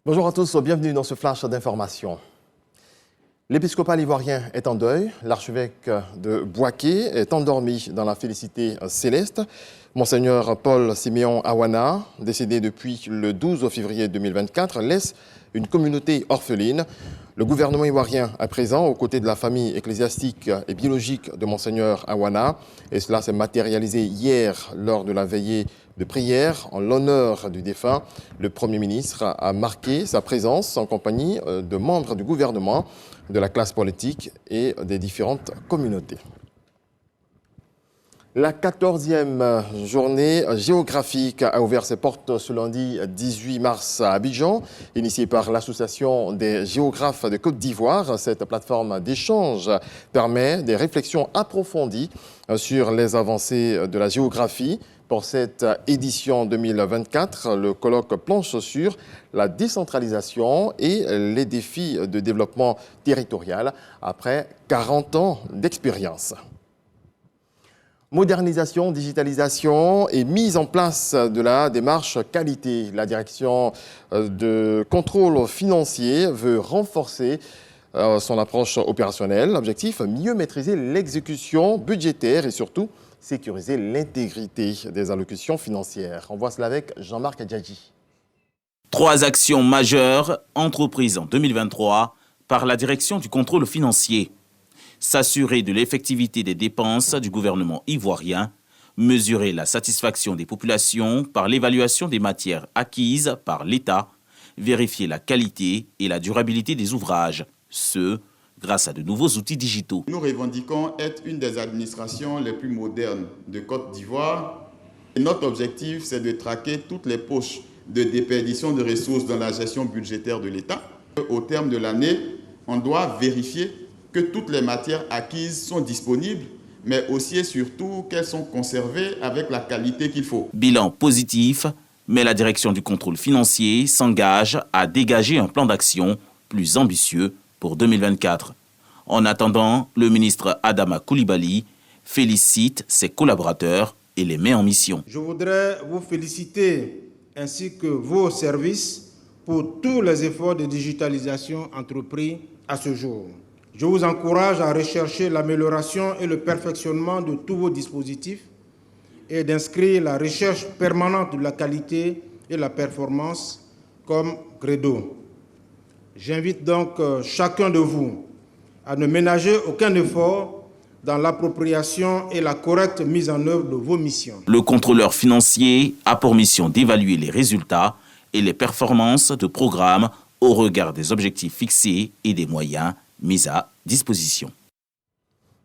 Bonjour à tous, bienvenue dans ce flash d'information. L'épiscopat ivoirien est en deuil. L'archevêque de Bouaké est endormi dans la félicité céleste. Monseigneur Paul Siméon Awana, décédé depuis le 12 février 2024, laisse une communauté orpheline. Le gouvernement ivoirien est présent aux côtés de la famille ecclésiastique et biologique de Monseigneur Awana. Et cela s'est matérialisé hier lors de la veillée de prière en l'honneur du défunt. Le Premier ministre a marqué sa présence en compagnie de membres du gouvernement, de la classe politique et des différentes communautés. La 14e journée géographique a ouvert ses portes ce lundi 18 mars à Abidjan, initiée par l'Association des géographes de Côte d'Ivoire. Cette plateforme d'échange permet des réflexions approfondies sur les avancées de la géographie. Pour cette édition 2024, le colloque planche sur la décentralisation et les défis de développement territorial après 40 ans d'expérience. Modernisation, digitalisation et mise en place de la démarche qualité. La direction de contrôle financier veut renforcer son approche opérationnelle. L'objectif, mieux maîtriser l'exécution budgétaire et surtout sécuriser l'intégrité des allocutions financières. On voit cela avec Jean-Marc Adjadji. 3 actions majeures entreprises en 2023 par la direction du contrôle financier. S'assurer de l'effectivité des dépenses du gouvernement ivoirien, mesurer la satisfaction des populations par l'évaluation des matières acquises par l'État, vérifier la qualité et la durabilité des ouvrages, ce, grâce à de nouveaux outils digitaux. Nous revendiquons être une des administrations les plus modernes de Côte d'Ivoire. Et notre objectif, c'est de traquer toutes les poches de déperdition de ressources dans la gestion budgétaire de l'État. Au terme de l'année, on doit vérifier que toutes les matières acquises sont disponibles, mais aussi et surtout qu'elles sont conservées avec la qualité qu'il faut. Bilan positif, mais la direction du contrôle financier s'engage à dégager un plan d'action plus ambitieux pour 2024. En attendant, le ministre Adama Coulibaly félicite ses collaborateurs et les met en mission. Je voudrais vous féliciter ainsi que vos services pour tous les efforts de digitalisation entrepris à ce jour. Je vous encourage à rechercher l'amélioration et le perfectionnement de tous vos dispositifs et d'inscrire la recherche permanente de la qualité et la performance comme credo. J'invite donc chacun de vous à ne ménager aucun effort dans l'appropriation et la correcte mise en œuvre de vos missions. Le contrôleur financier a pour mission d'évaluer les résultats et les performances de programmes au regard des objectifs fixés et des moyens mis à disposition.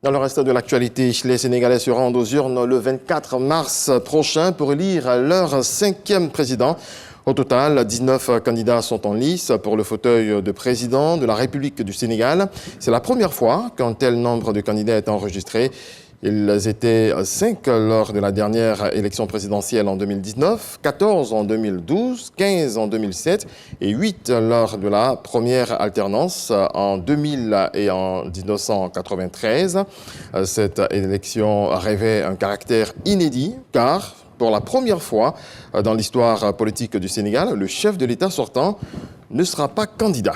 Dans le reste de l'actualité, les Sénégalais se rendent aux urnes le 24 mars prochain pour élire leur 5e président. Au total, 19 candidats sont en lice pour le fauteuil de président de la République du Sénégal. C'est la première fois qu'un tel nombre de candidats est enregistré. Ils étaient 5 lors de la dernière élection présidentielle en 2019, 14 en 2012, 15 en 2007 et 8 lors de la première alternance en 2000 et en 1993. Cette élection revêt un caractère inédit car, pour la première fois dans l'histoire politique du Sénégal, le chef de l'État sortant ne sera pas candidat.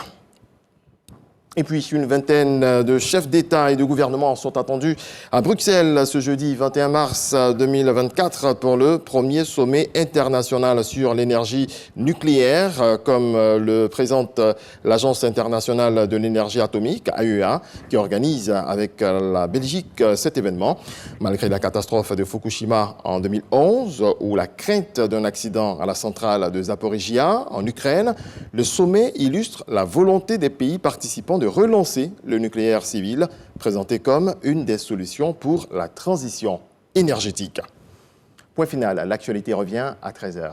Et puis, une vingtaine de chefs d'État et de gouvernement sont attendus à Bruxelles ce jeudi 21 mars 2024 pour le premier sommet international sur l'énergie nucléaire, comme le présente l'Agence internationale de l'énergie atomique, AEA, qui organise avec la Belgique cet événement. Malgré la catastrophe de Fukushima en 2011 ou la crainte d'un accident à la centrale de Zaporizhia en Ukraine, le sommet illustre la volonté des pays participants de relancer le nucléaire civil, présenté comme une des solutions pour la transition énergétique. Point final, l'actualité revient à 13h.